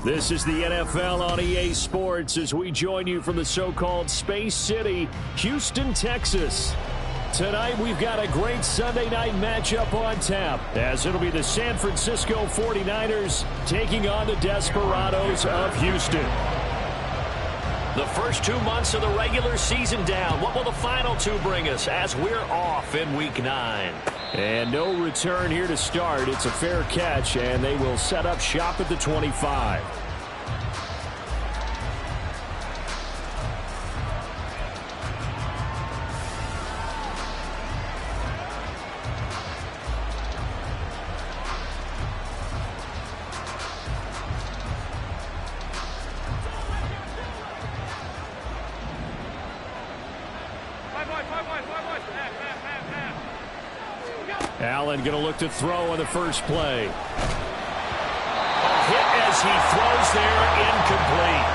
This is the NFL on EA Sports as we join you from the so-called Space City, Houston, Texas. Tonight we've got a great Sunday night matchup on tap as it'll be the San Francisco 49ers taking on the Desperados of Houston. The first 2 months of the regular season down. What will the final two bring us as we're off in Week 9? And no return here to start. It's a fair catch, and they will set up shop at the 25. Allen going to look to throw on the first play. A hit as he throws there, incomplete.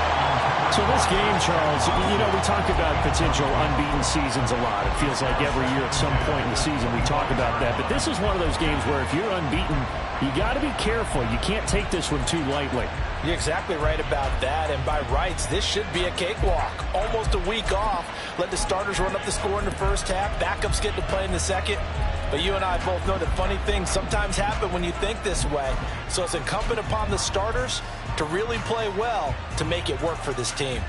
So this game, Charles, you know, we talk about potential unbeaten seasons a lot. It feels like every year at some point in the season we talk about that. But this is one of those games where if you're unbeaten, you got to be careful. You can't take this one too lightly. You're exactly right about that. And by rights, this should be a cakewalk. Almost a week off. Let the starters run up the score in the first half. Backups get to play in the second. But you and I both know that funny things sometimes happen when you think this way. So it's incumbent upon the starters to really play well to make it work for this team.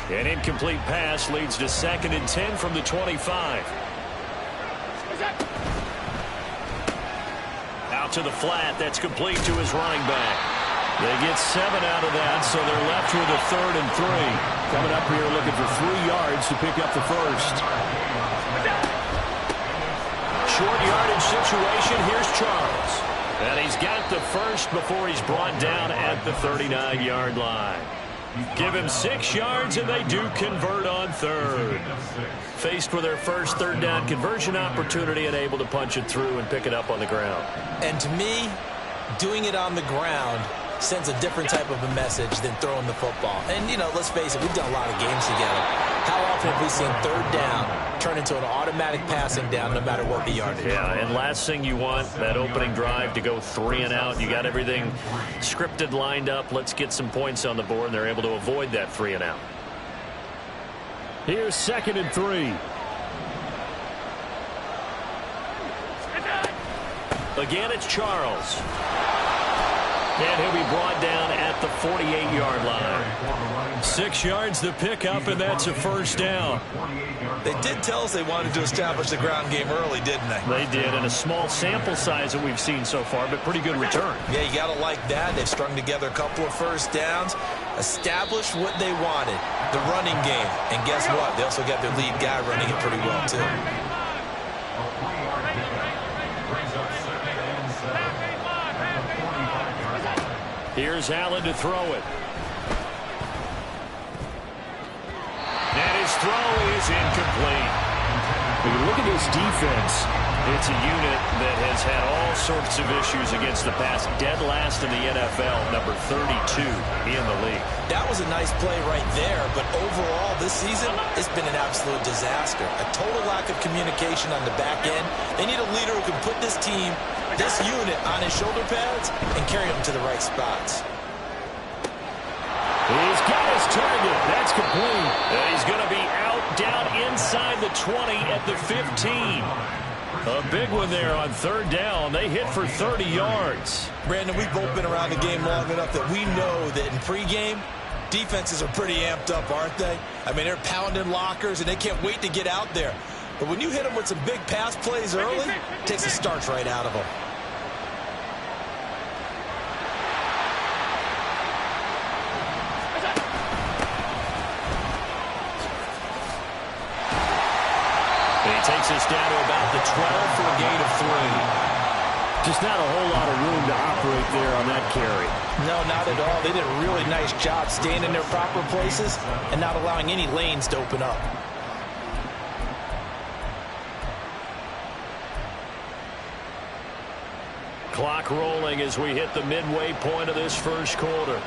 An incomplete pass leads to 2nd and 10 from the 25. Out to the flat. That's complete to his running back. They get 7 out of that, so they're left with a 3rd and 3. Coming up here looking for 3 yards to pick up the first. Short yardage situation. Here's Charles. And he's got the first before he's brought down at the 39-yard line. Give him 6 yards, and they do convert on 3rd. Faced with their first 3rd down conversion opportunity and able to punch it through and pick it up on the ground. And to me, doing it on the ground sends a different type of a message than throwing the football. And, you know, let's face it, we've done a lot of games together. How often have we seen 3rd down turn into an automatic passing down no matter what the yardage? Yeah, and last thing you want, that opening drive to go 3 and out. You got everything scripted, lined up. Let's get some points on the board, and they're able to avoid that 3 and out. Here's 2nd and 3. Again, it's Charles. And he'll be brought down at the 48-yard line. 6 yards to pick up, and that's a first down. They did tell us they wanted to establish the ground game early, didn't they? They did, and a small sample size that we've seen so far, but pretty good return. Yeah, you got to like that. They've strung together a couple of first downs, established what they wanted, the running game. And guess what? They also got their lead guy running it pretty well, too. Here's Allen to throw it. And his throw is incomplete. When you look at this defense, it's a unit that has had all sorts of issues against the pass. Dead last in the NFL, number 32 in the league. That was a nice play right there, but overall this season, it's been an absolute disaster. A total lack of communication on the back end. They need a leader who can put this team, this unit, on his shoulder pads and carry them to the right spots. He's got his target. That's complete. And he's going to be out down inside the 20 at the 15. A big one there on 3rd down. They hit for 30 yards. Brandon, we've both been around the game long enough that we know that in pregame, defenses are pretty amped up, aren't they? I mean, they're pounding lockers, and they can't wait to get out there. But when you hit them with some big pass plays early, it takes the starch right out of them. Takes us down to about the 12 for a gain of 3. Just not a whole lot of room to operate there on that carry. No, not at all. They did a really nice job staying in their proper places and not allowing any lanes to open up. Clock rolling as we hit the midway point of this first quarter.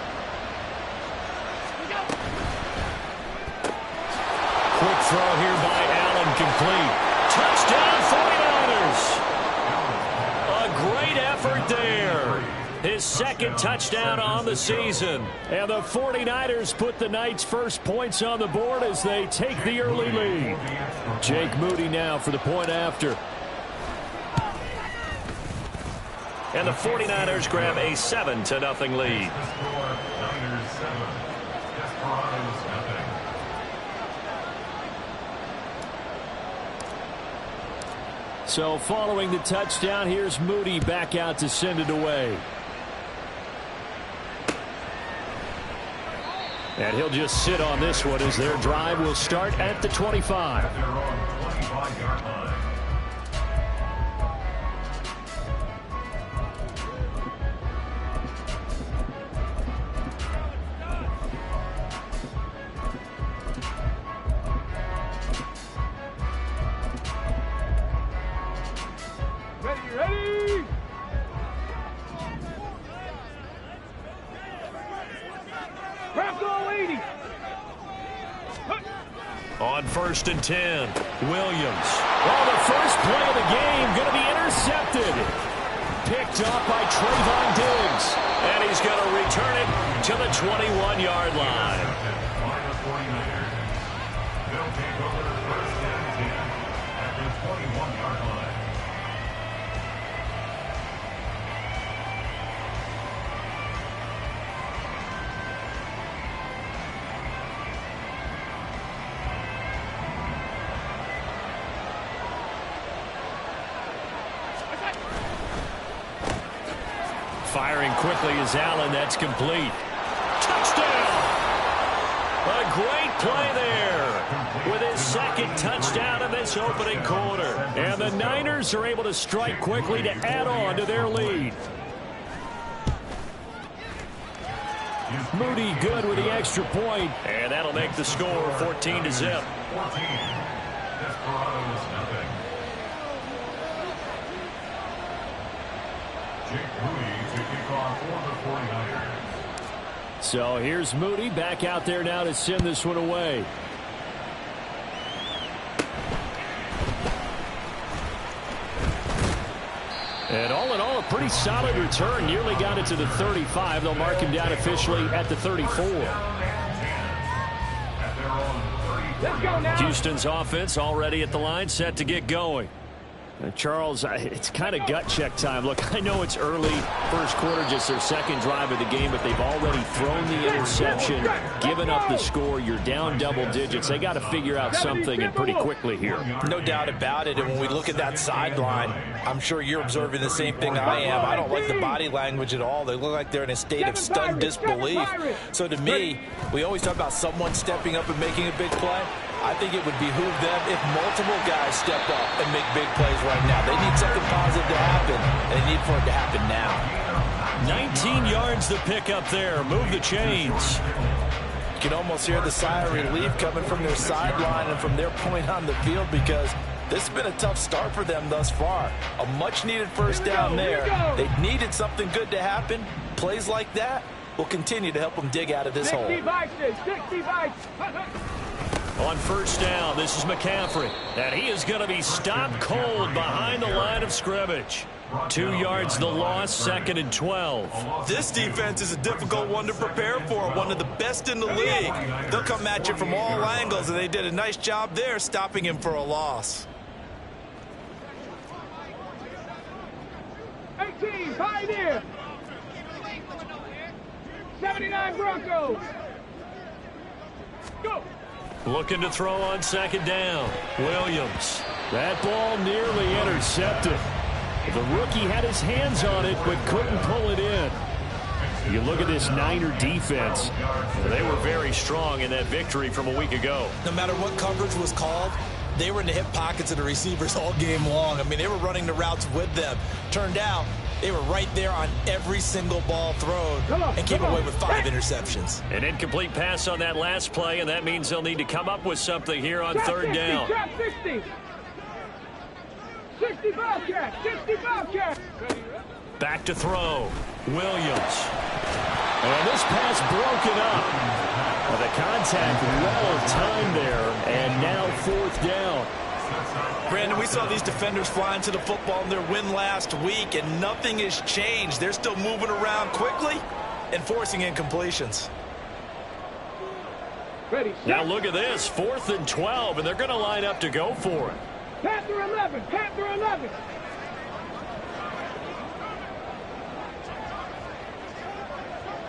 Quick throw here by Allen, complete. Touchdown 49ers! effort there. His second touchdown on the season. And the 49ers put the Knights' first points on the board as they take the early lead. Jake Moody now for the point after. And the 49ers grab a 7-0 lead. So following the touchdown, here's Moody back out to send it away. And he'll just sit on this one as their drive will start at the 25. On 1st and 10, Williams. Well, the first play of the game going to be intercepted. Picked up by Trayvon Diggs. And he's going to return it to the 21-yard line. They'll take over 1st and 10 at the 21-yard line. Firing quickly is Allen. That's complete. Touchdown! A great play there with his second touchdown in this opening quarter. And the Niners are able to strike quickly to add on to their lead. Moody good with the extra point. And that'll make the score 14-0. 14. Desperados nothing. Jake Moody to kick off for the 49ers. So here's Moody back out there now to send this one away. And all in all, a pretty solid return. Nearly got it to the 35. They'll mark him down officially at the 34. Houston's offense already at the line, set to get going. Charles, it's kind of gut check time. Look, I know it's early, first quarter, just their second drive of the game, but they've already thrown the interception, given up the score. You're down double digits. They got to figure out something, and pretty quickly here. No doubt about it. And when we look at that sideline, I'm sure you're observing the same thing I am. I don't like the body language at all. They look like they're in a state of stunned disbelief. So to me, we always talk about someone stepping up and making a big play. I think it would behoove them if multiple guys step up and make big plays right now. They need something positive to happen, and they need for it to happen now. 19 yards to pick up there. Move the chains. You can almost hear the sigh of relief coming from their sideline and from their point on the field, because this has been a tough start for them thus far. A much-needed first down there. They needed something good to happen. Plays like that will continue to help them dig out of this hole. On first down, this is McCaffrey. And he is going to be stopped cold behind the line of scrimmage. 2 yards the loss, 2nd and 12. This defense is a difficult one to prepare for, one of the best in the league. They'll come at you from all angles, and they did a nice job there stopping him for a loss. 18, Pioneer. 79 Broncos. Go. Looking to throw on 2nd down. Williams. That ball nearly intercepted. The rookie had his hands on it, but couldn't pull it in. You look at this Niner defense. They were very strong in that victory from a week ago. No matter what coverage was called, they were in the hip pockets of the receivers all game long. I mean, they were running the routes with them. Turned out, they were right there on every single ball thrown and came away with 5 interceptions. An incomplete pass on that last play, and that means they'll need to come up with something here on 3rd down. 65 catch. Back to throw. Williams. And this pass broken up. Well, the contact well timed there, and now 4th down. Brandon, we saw these defenders flying to the football in their win last week, and nothing has changed. They're still moving around quickly and forcing incompletions. Ready, Now look at this, 4th and 12, and they're going to line up to go for it. Panther 11, Panther 11.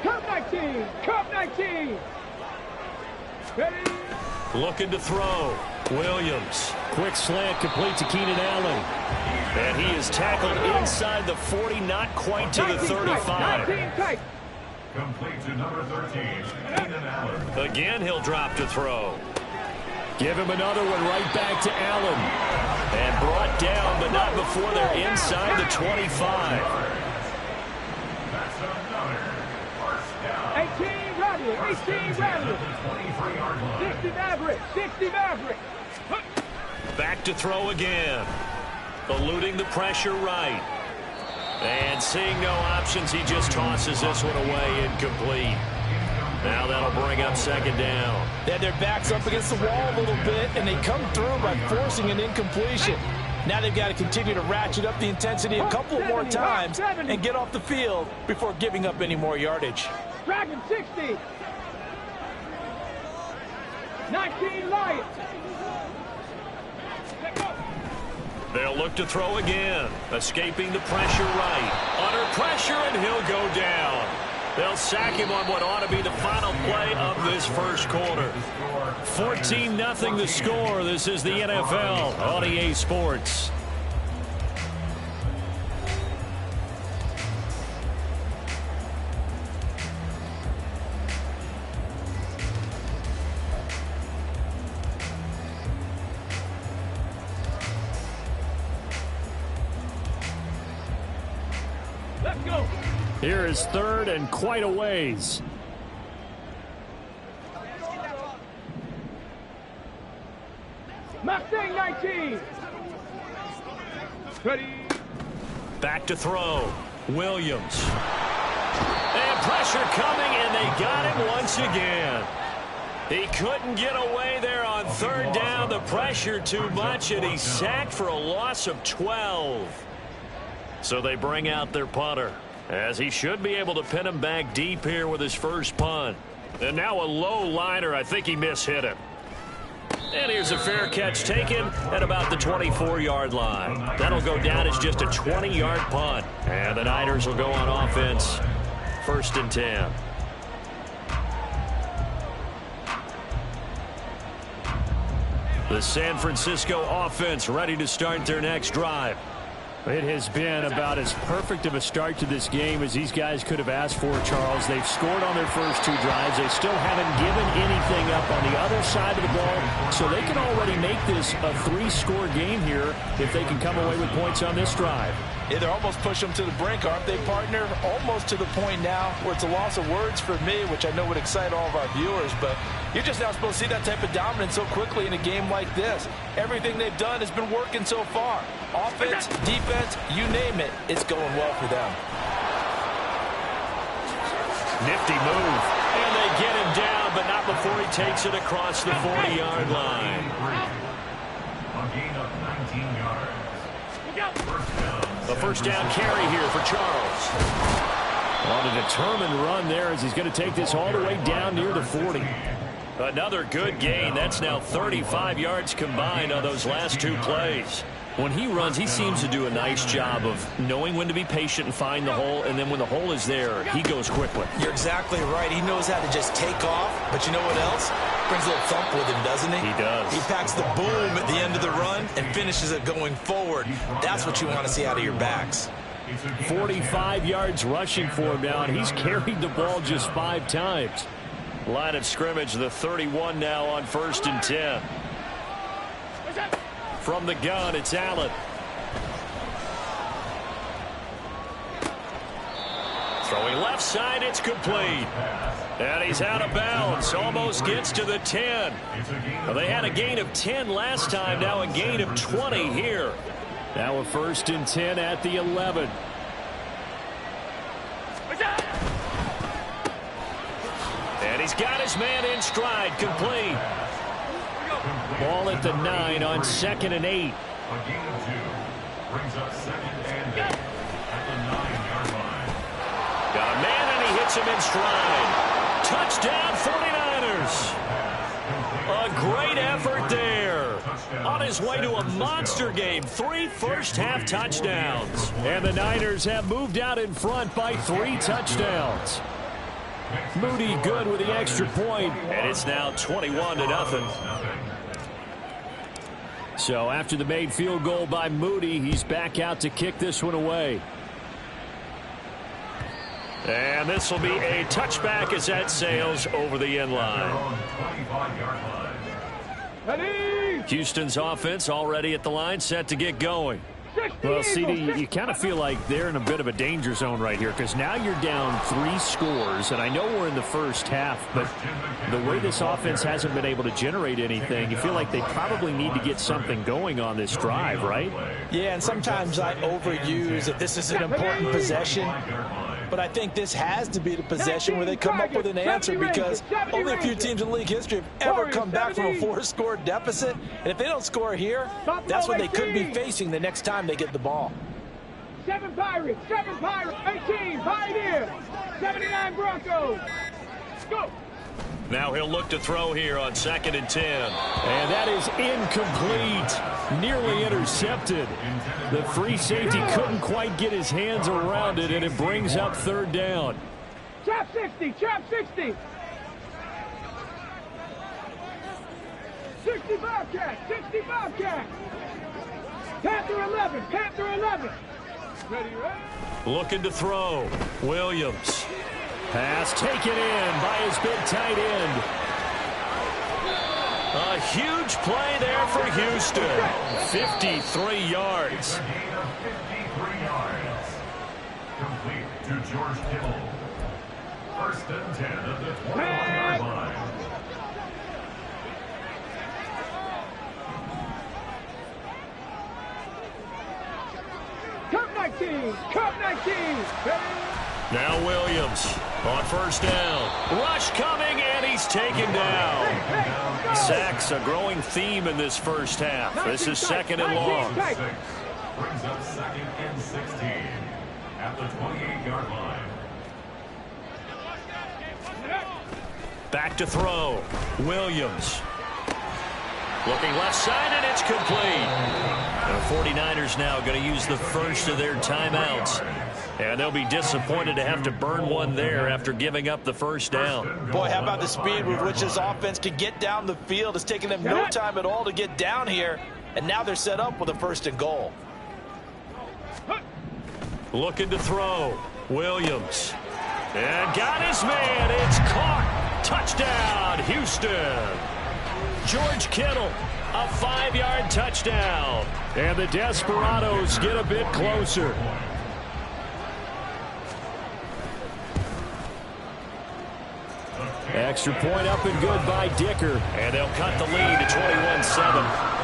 Cup 19, Cup 19. Ready. Looking to throw. Williams. Quick slant complete to Keenan Allen. And he is tackled inside the 40, not quite to the 35. 19 tight. Complete to number 13, Keenan Allen. Again, he'll drop to throw. Give him another one right back to Allen. And brought down, but not before they're inside the 25. That's another first down. 18 Rattler, 18 Rattler. 23-yard line. 60 Maverick, 60 Maverick. Back to throw again. Eluding the pressure right. And seeing no options, he just tosses this one away incomplete. Now that'll bring up 2nd down. They had their backs up against the wall a little bit, and they come through by forcing an incompletion. Now they've got to continue to ratchet up the intensity a couple more times and get off the field before giving up any more yardage. Dragon 60. 19 Lions. They'll look to throw again. Escaping the pressure right. Under pressure, and he'll go down. They'll sack him on what ought to be the final play of this first quarter. 14-0 the score. This is the NFL on EA Sports. Let's go. Here is 3rd and quite a ways. Mustang 19. Ready. Back to throw. Williams. And pressure coming, and they got him once again. He couldn't get away there on 3rd down. The pressure too much, and he's sacked for a loss of 12. So they bring out their punter, as he should be able to pin him back deep here with his first punt. And now a low liner. I think he mishit him. And here's a fair catch taken at about the 24-yard line. That'll go down as just a 20-yard punt. And the Niners will go on offense. 1st and 10. The San Francisco offense ready to start their next drive. It has been about as perfect of a start to this game as these guys could have asked for, Charles. They've scored on their first 2 drives. They still haven't given anything up on the other side of the ball, so they can already make this a 3-score game here if they can come away with points on this drive. Yeah, they're almost pushing them to the brink, aren't they, partner? Almost to the point now where it's a loss of words for me, which I know would excite all of our viewers, but you're just not supposed to see that type of dominance so quickly in a game like this. Everything they've done has been working so far. Offense, defense, you name it, it's going well for them. Nifty move. And they get him down, but not before he takes it across the 40-yard line. A gain of 19 yards. A first down carry here for Charles. On a determined run there as he's going to take this all the way down near the 40. Another good gain. That's now 35 yards combined on those last 2 plays. When he runs, he seems to do a nice job of knowing when to be patient and find the hole, and then when the hole is there, he goes quickly. You're exactly right. He knows how to just take off, but you know what else? Brings a little thump with him, doesn't he? He does. He packs the boom at the end of the run and finishes it going forward. That's what you want to see out of your backs. 45 yards rushing for him now, and he's carried the ball just 5 times. Line of scrimmage, the 31 now on 1st and 10. From the gun, it's Allen. Throwing left side, it's complete. And he's out of bounds, almost gets to the 10. Well, they had a gain of 10 last time, now a gain of 20 here. Now a 1st and 10 at the 11. And he's got his man in stride, complete. Ball at the 9 on 2nd and 8. A gain of 2 brings up 2nd and 8 at the 9-yard line. Got a man, and he hits him in stride. Touchdown, 49ers. A great effort there. On his way to a monster game, 3 first-half touchdowns. And the Niners have moved out in front by 3 touchdowns. Moody good with the extra point, and it's now 21-0. So after the made field goal by Moody, he's back out to kick this one away. And this will be a touchback as that sails over the end line. Houston's offense already at the line, set to get going. Well, CD, you kind of feel like they're in a bit of a danger zone right here because now you're down 3 scores, and I know we're in the first half, but the way this offense hasn't been able to generate anything, you feel like they probably need to get something going on this drive, right? Yeah, and sometimes I overuse that this is an important possession. But I think this has to be the possession where they come up with an answer because only a few teams in league history have ever come back from a 4-score deficit. And if they don't score here, that's what they could be facing the next time they get the ball. 7 Pirates, 18 Pioneers, 79 Broncos. Go. Now he'll look to throw here on 2nd and 10. And that is incomplete. Nearly intercepted. The free safety couldn't quite get his hands around it, and it brings up 3rd down. Trap 60, trap 60. 65 cat, 65 cat. Panther 11, Panther 11. Ready, right? Looking to throw. Williams. Pass taken in by his big tight end. A huge play there for Houston. 53 yards. A gain of 53 yards. Complete to George Kittle. 1st and 10 at the 21-yard line. Cup 19, Cup 19. Ready? Now Williams on 1st down. Rush coming, and he's taken down. Sacks a growing theme in this first half. This is 2nd and long. Brings up 2nd and 16 at the 28-yard line. Back to throw. Williams. Looking left side, and it's complete. The 49ers now going to use the first of their timeouts. And they'll be disappointed to have to burn one there after giving up the 1st down. Boy, how about the speed with which this offense can get down the field? It's taken them no time at all to get down here. And now they're set up with a 1st and goal. Looking to throw. Williams. And got his man. It's caught. Touchdown, Houston. George Kittle, a 5-yard touchdown. And the Desperados get a bit closer. Extra point up and good by Dicker. And they'll cut the lead to 21-7.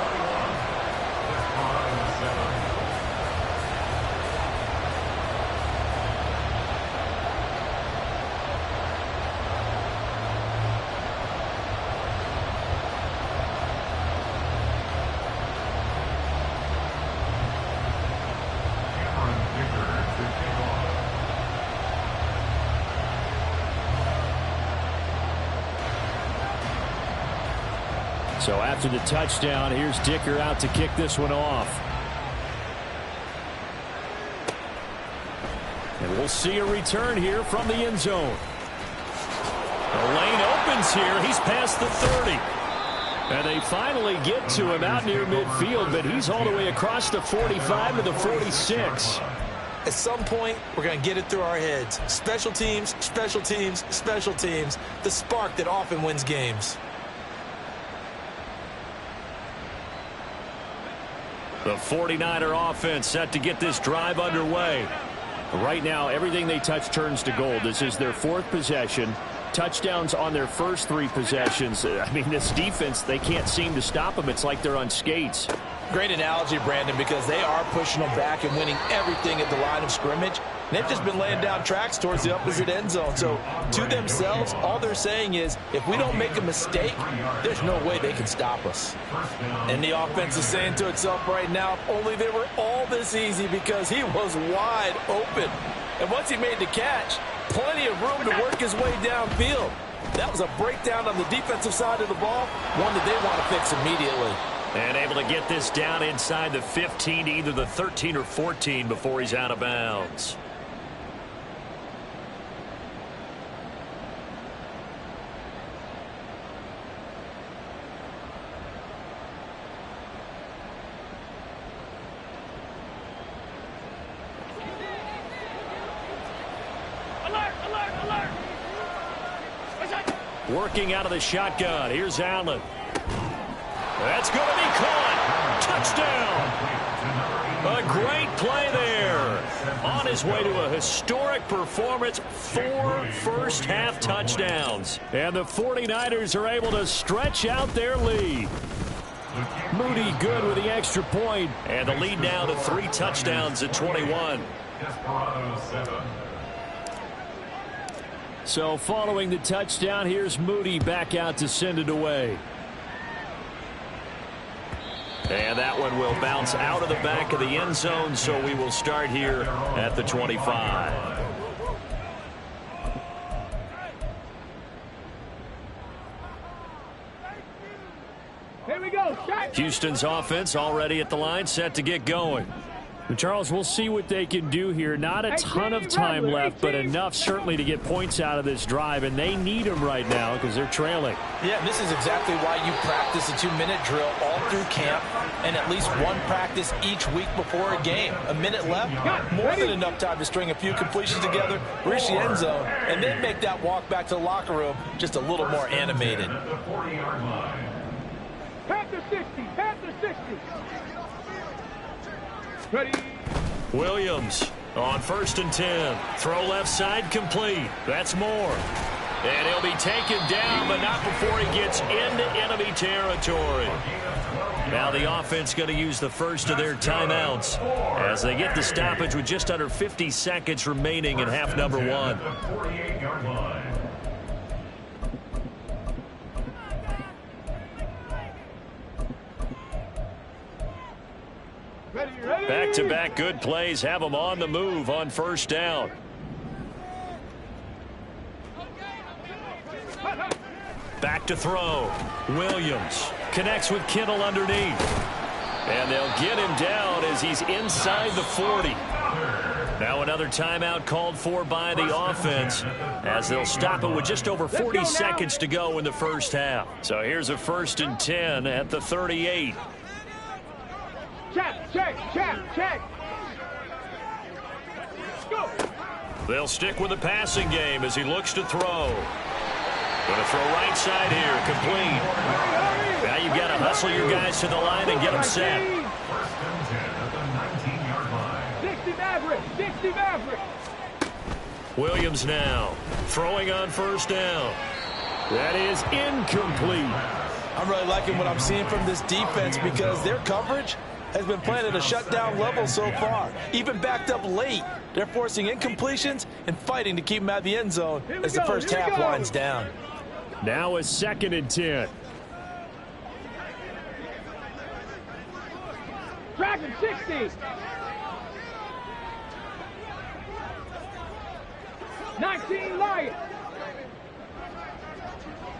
So after the touchdown, here's Dicker out to kick this one off. And we'll see a return here from the end zone. The lane opens here. He's past the 30. And they finally get to him out near midfield, but he's all the way across the 45 to the 46. At some point, we're going to get it through our heads. Special teams, special teams, special teams. The spark that often wins games. The 49er offense set to get this drive underway. Right now, everything they touch turns to gold. This is their 4th possession. Touchdowns on their first 3 possessions. I mean, this defense, they can't seem to stop them. It's like they're on skates. Great analogy, Brandon, because they are pushing them back and winning everything at the line of scrimmage. And they've just been laying down tracks towards the opposite end zone. So to themselves, all they're saying is, if we don't make a mistake, there's no way they can stop us. And the offense is saying to itself right now, if only they were all this easy, because he was wide open. And once he made the catch, plenty of room to work his way downfield. That was a breakdown on the defensive side of the ball, one that they want to fix immediately. And able to get this down inside the 15, either the 13 or 14 before he's out of bounds. Working out of the shotgun. Here's Allen. That's going to be caught. Touchdown. A great play there. On his way to a historic performance, 4 first-half touchdowns. And the 49ers are able to stretch out their lead. Moody good with the extra point. And the lead now to 3 touchdowns at 21. So following the touchdown, here's Moody back out to send it away. And that one will bounce out of the back of the end zone, so we will start here at the 25. Here we go. Houston's offense already at the line, set to get going. Charles, we'll see what they can do here. Not a ton of time left, but enough certainly to get points out of this drive, and they need them right now because they're trailing. Yeah, this is exactly why you practice a 2-minute drill all through camp and at least one practice each week before a game. A minute left, more than enough time to string a few completions together, reach the end zone, and then make that walk back to the locker room just a little more animated. Panther 60, Panther 60. Ready. Williams on 1st and 10. Throw left side complete. That's Moore. And he'll be taken down, but not before he gets into enemy territory. Now the offense going to use the first of their timeouts as they get the stoppage with just under 50 seconds remaining in half number 1. Back-to-back good plays have them on the move on 1st down. Back to throw. Williams connects with Kittle underneath. And they'll get him down as he's inside the 40. Now another timeout called for by the offense as they'll stop it with just over 40 seconds to go in the first half. So here's a 1st and 10 at the 38. Check. Go. They'll stick with the passing game as he looks to throw. Going to throw right side here, complete. Now you've got to hustle your guys to the line and get them set. 60 Maverick. Williams now throwing on 1st down. That is incomplete. I'm really liking what I'm seeing from this defense because their coverage has been playing at a shutdown level so far. Even backed up late, they're forcing incompletions and fighting to keep them out of the end zone as the first half winds down. Now a 2nd and 10. Dragon 60. 19 Lions.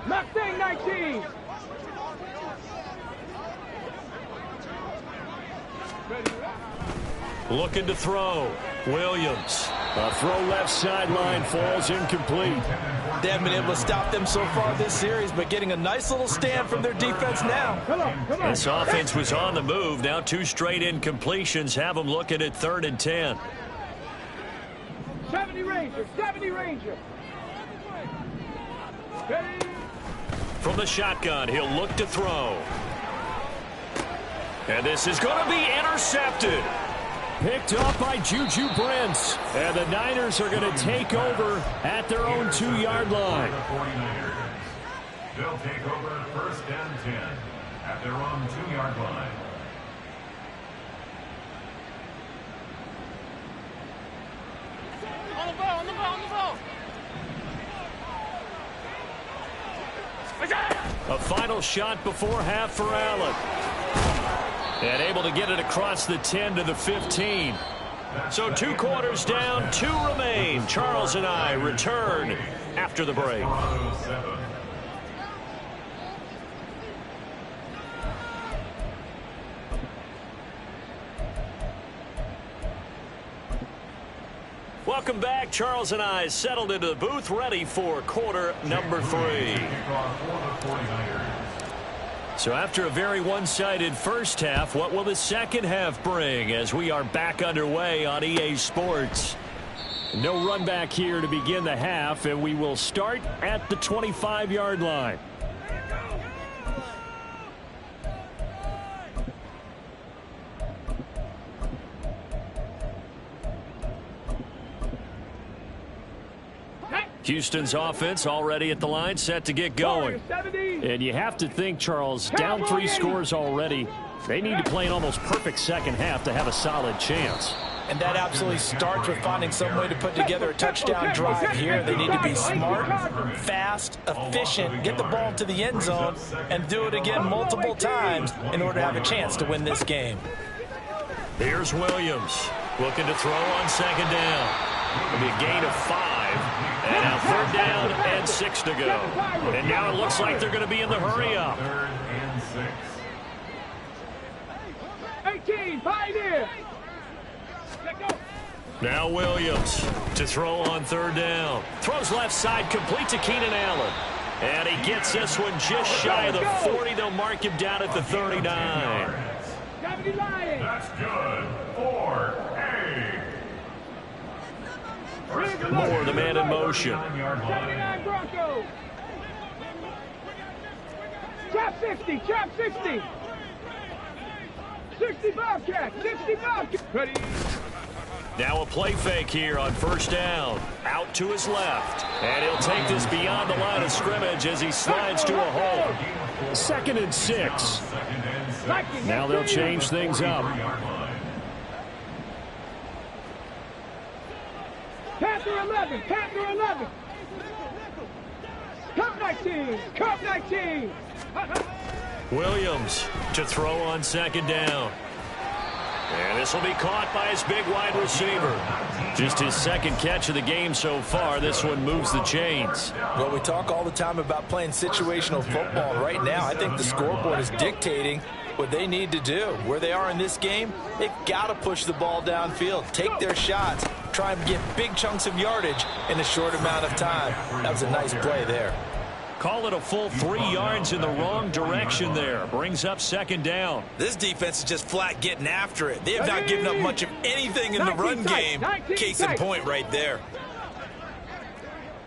Mustang 19. Looking to throw. Williams. A throw left sideline falls incomplete. They haven't been able to stop them so far this series, but getting a nice little stand from their defense now. Come on. This offense was on the move. Now 2 straight incompletions have them looking at 3rd and 10. 70 Ranger. Ready. From the shotgun, he'll look to throw. And this is going to be intercepted. Picked off by Juju Brents. And the Niners are going to take over at their own 2-yard line. They'll take over 1st and 10 at their own 2-yard line. A final shot before half for Allen. And able to get it across the 10 to the 15. So 2 quarters down, 2 remain. Charles and I return after the break. Welcome back. Charles and I settled into the booth, ready for quarter number 3. So after a very one-sided first half, what will the second half bring as we are back underway on EA Sports? No run back here to begin the half, and we will start at the 25-yard line. Houston's offense already at the line, set to get going. And you have to think, Charles, down 3 scores already. They need to play an almost perfect second half to have a solid chance. And that absolutely starts with finding some way to put together a touchdown drive here. They need to be smart, fast, efficient, get the ball to the end zone, and do it again multiple times in order to have a chance to win this game. Here's Williams looking to throw on second down. It'll be a gain of 5. And now 3rd down and 6 to go. And now it looks like they're going to be in the hurry-up. 3rd and 6. 18, Pioneer. Now Williams to throw on 3rd down. Throws left side, complete to Keenan Allen. And he gets this one just shy of the 40. They'll mark him down at the 39. That's good. 4A. Moore, the man in motion. 79 Broncos. Trap 60, trap 60. 60 Bobcats, 60 Bobcats. Ready. Now a play fake here on 1st down. Out to his left. And he'll take this beyond the line of scrimmage as he slides to a hole. 2nd and 6. Now they'll change things up. Panther 11, Panther 11. Cup 19, Cup 19. Williams to throw on 2nd down. And this will be caught by his big wide receiver. Just his 2nd catch of the game so far. This one moves the chains. Well, we talk all the time about playing situational football. Right now, I think the scoreboard is dictating what they need to do. Where they are in this game, they've got to push the ball downfield, take their shots, try and get big chunks of yardage in a short amount of time. That was a nice play there. Call it a full 3 yards in the wrong direction there. Brings up 2nd down. This defense is just flat getting after it. They have not given up much of anything in the run game. Case in point right there.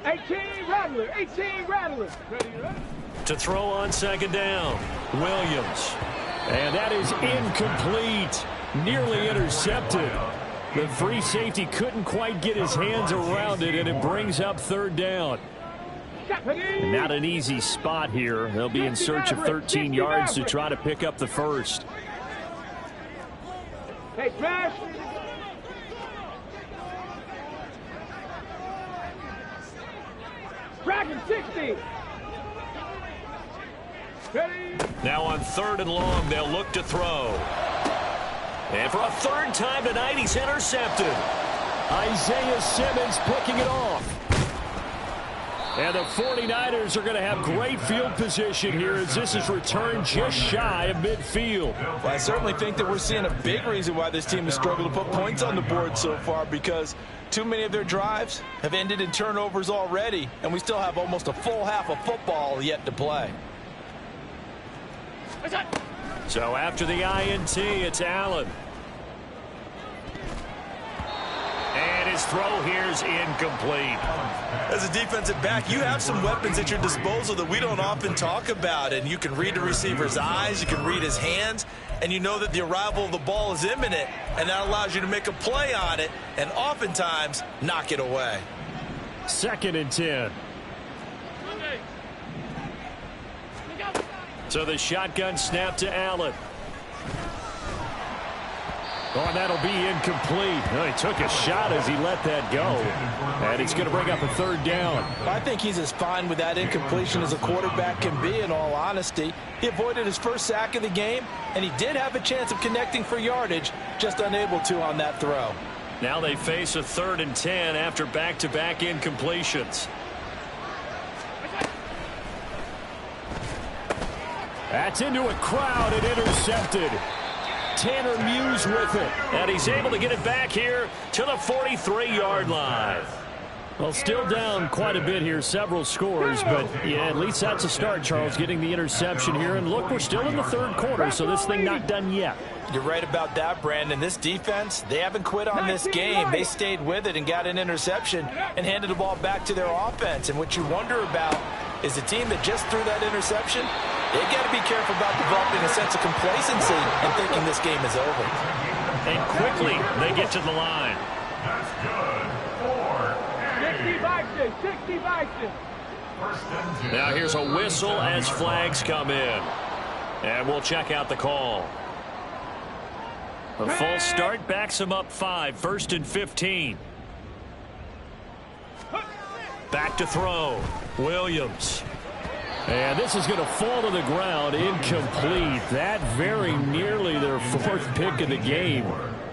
18 Rattler, 18 Rattler. To throw on 2nd down. Williams. And that is incomplete. Nearly intercepted. The free safety couldn't quite get his hands around it, and it brings up 3rd down. Not an easy spot here. They'll be in search of 13 yards to try to pick up the 1st. Hey, Trash. Dragon 60. Ready. Now on 3rd and long, they'll look to throw. And for a 3rd time tonight, he's intercepted. Isaiah Simmons picking it off. And the 49ers are going to have great field position here as this is returned just shy of midfield. Well, I certainly think that we're seeing a big reason why this team has struggled to put points on the board so far, because too many of their drives have ended in turnovers already, and we still have almost a full half of football yet to play. So after the INT, it's Allen. And his throw here is incomplete. As a defensive back, you have some weapons at your disposal that we don't often talk about. And you can read the receiver's eyes, you can read his hands, and you know that the arrival of the ball is imminent. And that allows you to make a play on it and oftentimes knock it away. 2nd and 10. So the shotgun snap to Allen. Oh, and that'll be incomplete. Oh, he took a shot as he let that go. And it's going to bring up a third down. I think he's as fine with that incompletion as a quarterback can be, in all honesty. He avoided his first sack of the game, and he did have a chance of connecting for yardage, just unable to on that throw. Now they face a 3rd and 10 after back-to-back incompletions. That's into a crowd and intercepted. Tanner Muse with it. And he's able to get it back here to the 43-yard line. Well, still down quite a bit here, several scores, but yeah, at least that's a start, Charles, getting the interception here. And look, we're still in the 3rd quarter, so this thing not done yet. You're right about that, Brandon. This defense, they haven't quit on this game. They stayed with it and got an interception and handed the ball back to their offense. And what you wonder about is the team that just threw that interception, they got to be careful about developing a sense of complacency and thinking this game is over. And quickly, they get to the line. That's good. 60-60. First and 10. Now here's a whistle as flags come in. And we'll check out the call. A false start backs him up 5, 1st and 15. Back to throw. Williams. And this is going to fall to the ground, incomplete. That very nearly their 4th pick of the game.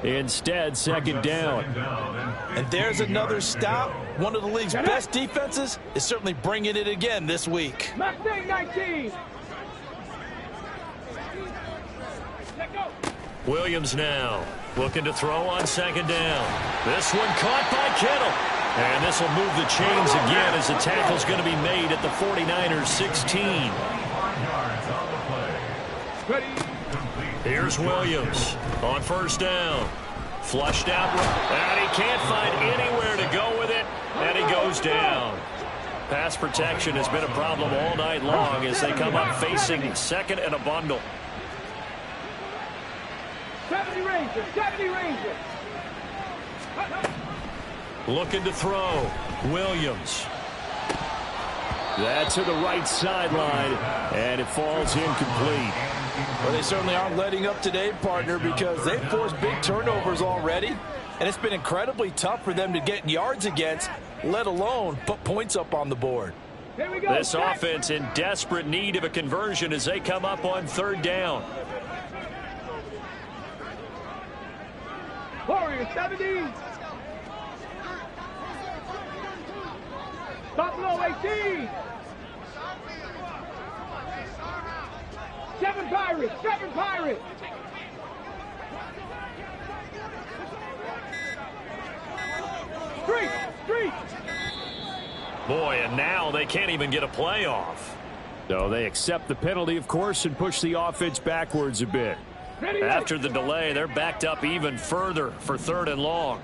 Instead, 2nd down. And there's another stop. One of the league's best defenses is certainly bringing it again this week. Mustang 19. Williams now looking to throw on 2nd down. This one caught by Kittle. And this will move the chains again as the tackle's going to be made at the 49ers 16. Here's Williams on 1st down. Flushed out. And he can't find anywhere to go with it. And he goes down. Pass protection has been a problem all night long as they come up facing 2nd and a bundle. 70 Rangers. Looking to throw. Williams. That's to the right sideline, and it falls incomplete. Well, they certainly aren't letting up today, partner, because they've forced big turnovers already, and it's been incredibly tough for them to get yards against, let alone put points up on the board. Here we go. This offense in desperate need of a conversion as they come up on 3rd down. Warriors 70. Buffalo 18. 7 Pirates. Street. Boy, and now they can't even get a playoff. So they accept the penalty, of course, and push the offense backwards a bit. After the delay, they're backed up even further for 3rd and long.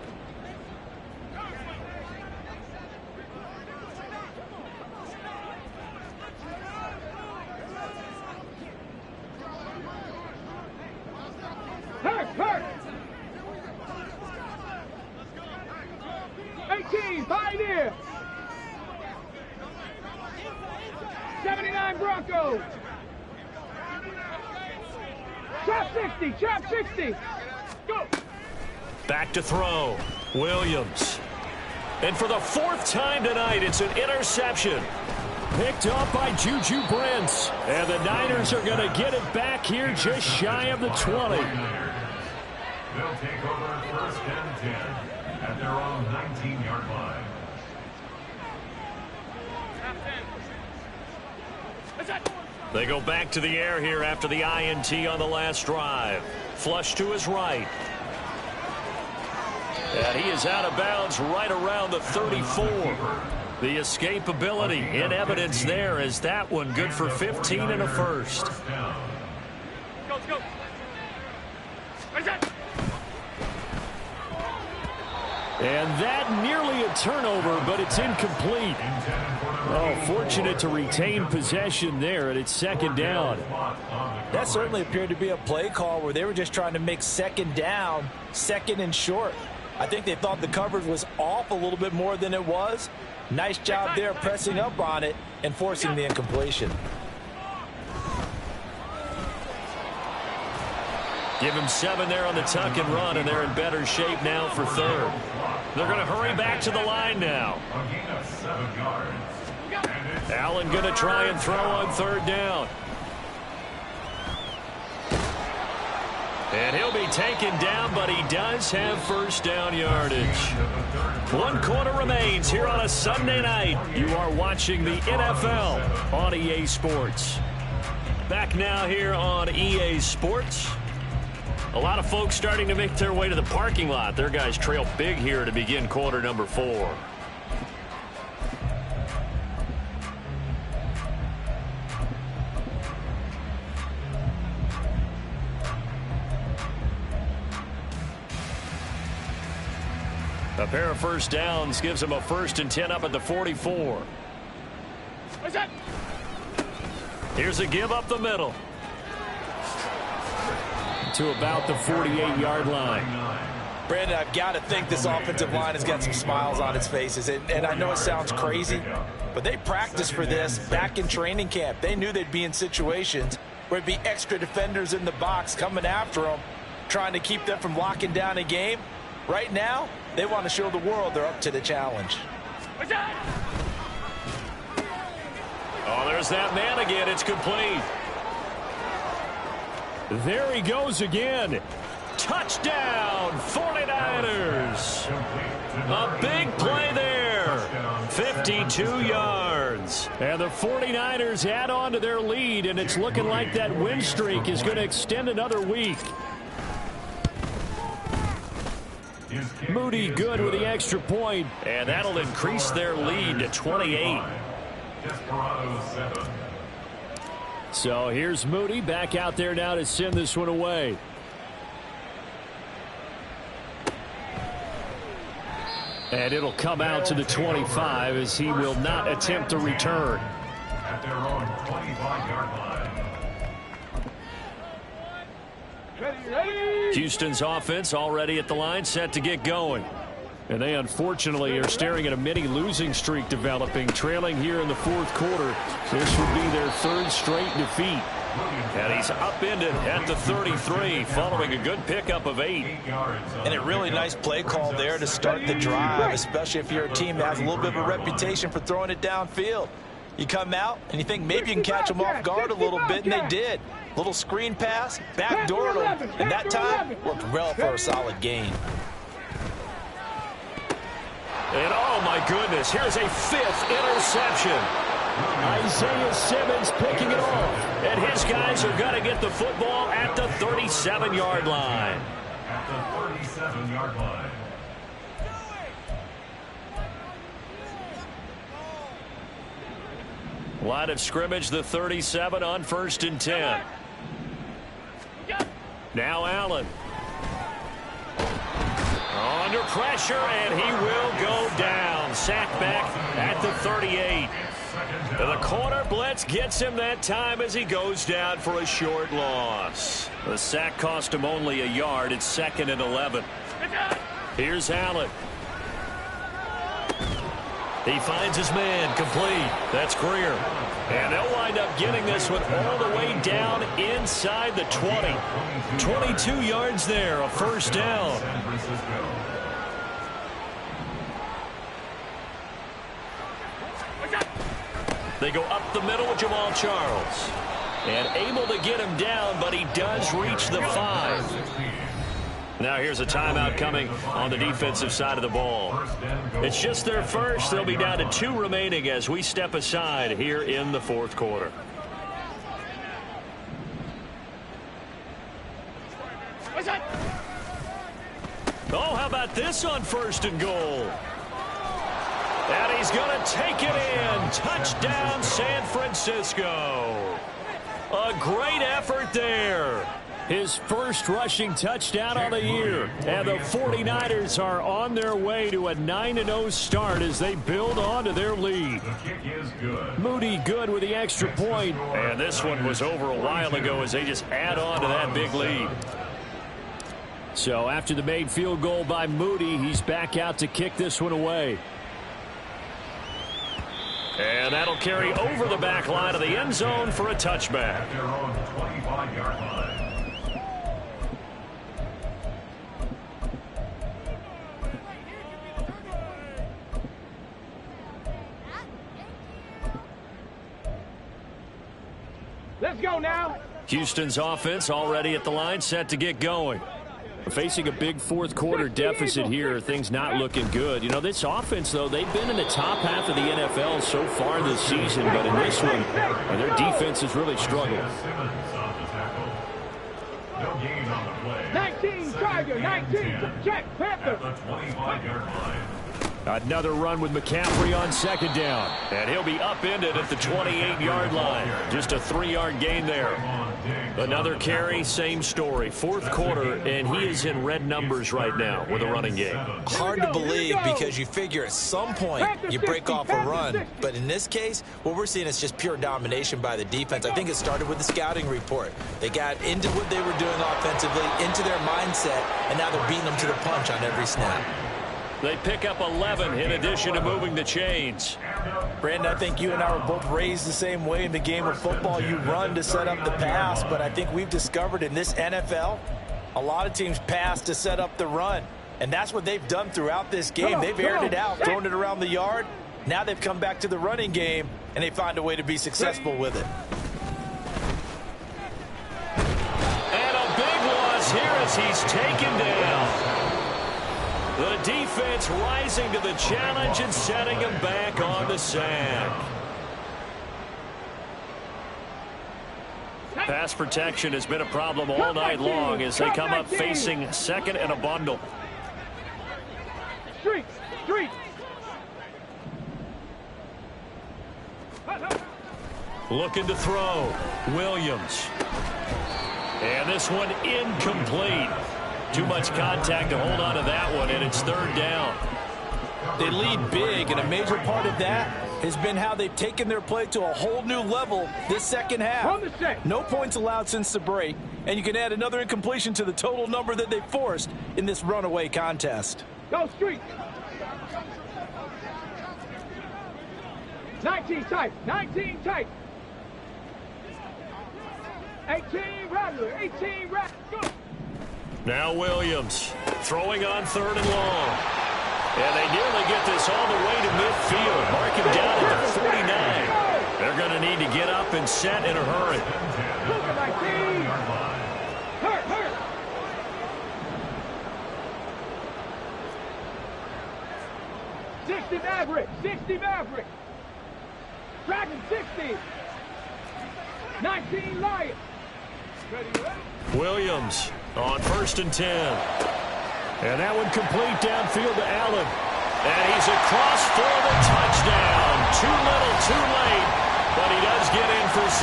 Hurt. 18, Pioneer. 79 Broncos. Chop 60. Go. Back to throw. Williams. And for the 4th time tonight, it's an interception. Picked up by Juju Brents. And the Niners are going to get it back here just shy of the 20. They'll take over 1st and 10 at their own 19-yard line. They go back to the air here after the INT on the last drive. Flush to his right. And he is out of bounds right around the 34. The escapability in evidence there as that one good for 15 and a first. Go. And that nearly a turnover, but it's incomplete. Oh, fortunate to retain possession there, and it's 2nd down. That certainly appeared to be a play call where they were just trying to make 2nd down, 2nd and short. I think they thought the coverage was off a little bit more than it was. Nice job there pressing up on it and forcing the incompletion. Give him 7 there on the tuck and run, and they're in better shape now for third. They're going to hurry back to the line now. Allen going to try and throw on third down. And he'll be taken down, but he does have first down yardage. 1 quarter remains here on a Sunday night. You are watching the NFL on EA Sports. Back now here on EA Sports. A lot of folks starting to make their way to the parking lot. Their guys trail big here to begin quarter number 4. A pair of first downs gives them a 1st and 10 up at the 44. What's that? Here's a give up the middle. To about the 48-yard line. Brandon, I've got to think this offensive line has got some smiles on its faces. And I know it sounds crazy, but they practiced for this back in training camp. They knew they'd be in situations where it'd be extra defenders in the box coming after them, trying to keep them from locking down a game. Right now, they want to show the world they're up to the challenge. Oh, there's that man again. It's complete. There he goes again. Touchdown, 49ers. A big play there. 52 yards. And the 49ers add on to their lead, and it's looking like that win streak is going to extend another week. Moody good with the extra point, and that'll increase their lead to 28. So here's Moody back out there now to send this one away. And it'll come out to the 25 as he will not attempt to return. At their own 25-yard line. Houston's offense already at the line, set to get going. And they unfortunately are staring at a mini losing streak developing, trailing here in the 4th quarter. This would be their 3rd straight defeat. And he's upended at the 33 following a good pickup of 8. And a really nice play call there to start the drive, especially if you're a team that has a little bit of a reputation for throwing it downfield. You come out and you think maybe you can catch them off guard a little bit, and they did. Little screen pass, backdoored them, and that time worked well for a solid gain. And oh my goodness, here's a 5th interception. Isaiah Simmons picking it off. And his guys are going to get the football at the 37-yard line. At the 37-yard line. Line of scrimmage, the 37 on 1st and 10. Now Allen. Under pressure, and he will go down. Sacked back at the 38. The corner blitz gets him that time as he goes down for a short loss. The sack cost him only a yard. It's 2nd and 11. Here's Allen. He finds his man, complete. That's Greer. And they'll wind up getting this one all the way down inside the 20. 22 yards there, a 1st down. They go up the middle with Jamal Charles. And able to get him down, but he does reach the 5. Now here's a timeout coming on the defensive side of the ball. It's just their first. They'll be down to 2 remaining as we step aside here in the 4th quarter. Oh, how about this on 1st and goal? And he's going to take it in. Touchdown, San Francisco. A great effort there. His first rushing touchdown on the year. And the 49ers are on their way to a 9-0 start as they build on to their lead. The kick is good. Moody good with the extra point. And this one was over a while ago as they just add on to that big lead. So after the made field goal by Moody, he's back out to kick this one away. And that'll carry over the back line of the end zone for a touchback. At their own 25-yard line. Let's go now. Houston's offense already at the line, set to get going. Facing a big fourth quarter deficit here, things not looking good. You know, this offense, though, they've been in the top half of the NFL so far this season, but in this one, their defense has really struggled. No gain on the play. 19, Tiger, 19, check, Panther. At the 25-yard line. Another run with McCaffrey on second down. And he'll be upended at the 28-yard line. Just a 3-yard gain there. Another carry, same story. Fourth quarter, and he is in red numbers right now with a running game. Hard to believe because you figure at some point you break off a run. But in this case, what we're seeing is just pure domination by the defense. I think it started with the scouting report. They got into what they were doing offensively, into their mindset, and now they're beating them to the punch on every snap. They pick up 11 in addition to moving the chains. Brandon, I think you and I were both raised the same way in the game of football. You run to set up the pass, but I think we've discovered in this NFL, a lot of teams pass to set up the run. And that's what they've done throughout this game. They've aired it out, thrown it around the yard. Now they've come back to the running game, and they find a way to be successful with it. And a big loss here as he's taken down. The defense rising to the challenge and setting him back on the sack. Pass protection has been a problem all night long as they come up facing second and a bundle. Street. Looking to throw. Williams. And this one incomplete. Too much contact to hold on to that one, and it's third down. They lead big, and a major part of that has been how they've taken their play to a whole new level this second half. No points allowed since the break, and you can add another incompletion to the total number that they forced in this runaway contest. Go Street. 19 tight. 18 Rattler. 18 Rattler. Go. Now Williams throwing on third and long. And they nearly get this all the way to midfield. Mark him down at the 49. They're going to need to get up and set in a hurry. Look at my team. Hurt. 60 Maverick. Dragon 60. 19 Lions. Ready? Williams on 1st and 10. And that one complete downfield to Allen. And he's across for the touchdown. Too little, too late. But he does get in for 6.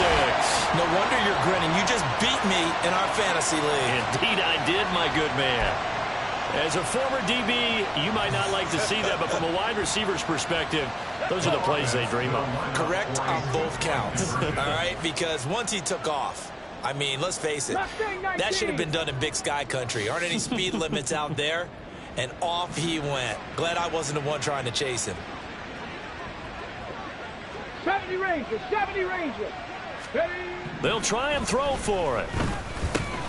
No wonder you're grinning. You just beat me in our fantasy league. Indeed I did, my good man. As a former DB, you might not like to see that, but from a wide receiver's perspective, those are the plays they dream of. Correct on both counts. All right? Because once he took off, I mean, let's face it, that should have been done in Big Sky country. Aren't any speed limits out there? And off he went. Glad I wasn't the one trying to chase him. 70 Rangers. Ready? They'll try and throw for it.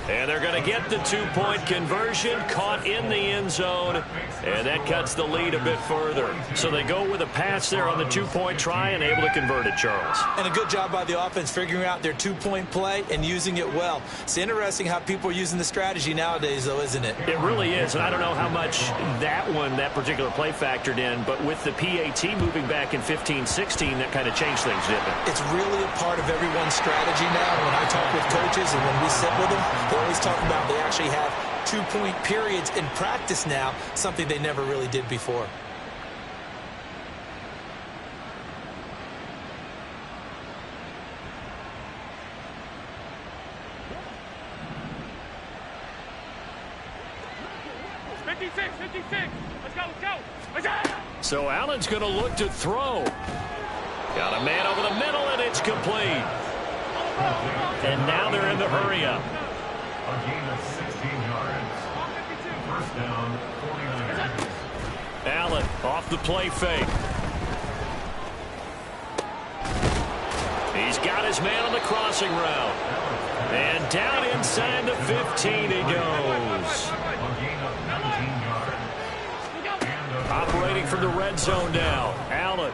And they're going to get the 2-point conversion, caught in the end zone, and that cuts the lead a bit further. So they go with a pass there on the 2-point try and able to convert it, Charles. And a good job by the offense figuring out their 2-point play and using it well. It's interesting how people are using the strategy nowadays, though, isn't it? It really is, and I don't know how much that particular play factored in, but with the PAT moving back in 15-16, that kind of changed things, didn't it? It's really a part of everyone's strategy now. When I talk with coaches and when we sit with them, they always talk about they actually have 2-point periods in practice now, something they never really did before. Let's go. So Allen's going to look to throw. Got a man over the middle, and it's complete. And now they're in the hurry up. A gain of 16 yards. First down, 49. Allen off the play fake. He's got his man on the crossing route. And down inside the 15 he goes. A gain of 19 yards. Operating from the red zone now. Allen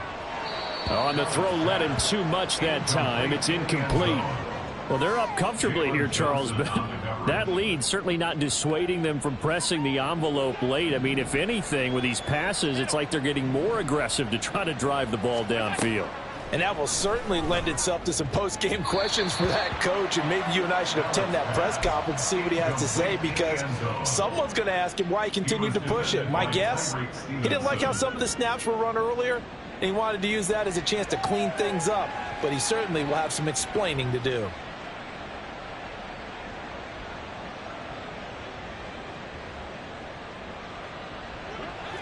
on the throw, led him too much that time. It's incomplete. Well, they're up comfortably here, Charles, but that lead certainly not dissuading them from pressing the envelope late. I mean, if anything, with these passes, it's like they're getting more aggressive to try to drive the ball downfield. And that will certainly lend itself to some post-game questions for that coach, and maybe you and I should attend that press conference and see what he has to say, because someone's going to ask him why he continued to push it. My guess, he didn't like how some of the snaps were run earlier, and he wanted to use that as a chance to clean things up, but he certainly will have some explaining to do.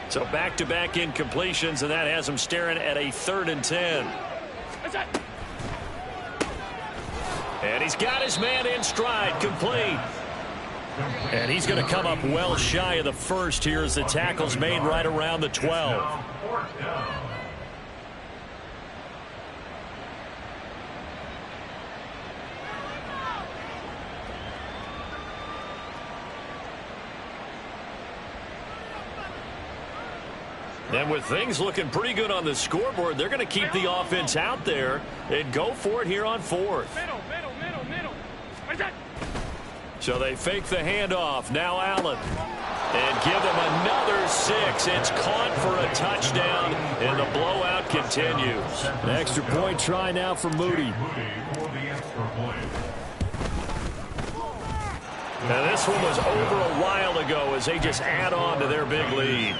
So back-to-back incompletions, and that has him staring at a 3rd and 10. And he's got his man in stride, complete. And he's going to come up well shy of the first here as the tackle's made right around the 12. And with things looking pretty good on the scoreboard, they're going to keep the offense out there and go for it here on 4th. Middle. So they fake the handoff. Now Allen. And give them another 6. It's caught for a touchdown, and the blowout continues. An extra point try now for Moody. Now this one was over a while ago as they just add on to their big lead.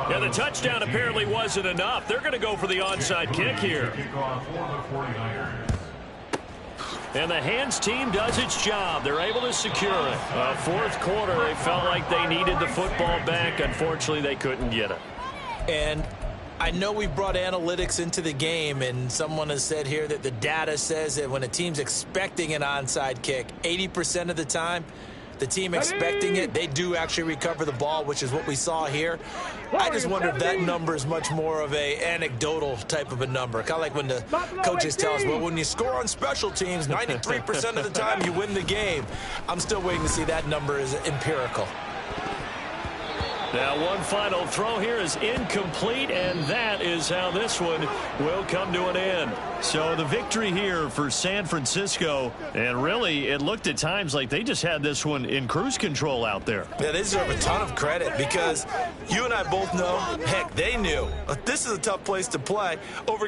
Yeah, the touchdown apparently wasn't enough. They're going to go for the onside kick here. And the hands team does its job. They're able to secure it. 4th quarter, they felt like they needed the football back. Unfortunately, they couldn't get it. And I know we brought analytics into the game, and someone has said here that the data says that when a team's expecting an onside kick, 80% of the time, the team expecting it, they do actually recover the ball, which is what we saw here. I just wonder if that number is much more of a anecdotal type of a number. Kind of like when the coaches tell us, well, when you score on special teams, 93% of the time you win the game. I'm still waiting to see that number is empirical. Now one final throw here is incomplete, and that is how this one will come to an end. So the victory here for San Francisco, and really it looked at times like they just had this one in cruise control out there. Yeah, they deserve a ton of credit because you and I both know, heck, they knew. This is a tough place to play. Over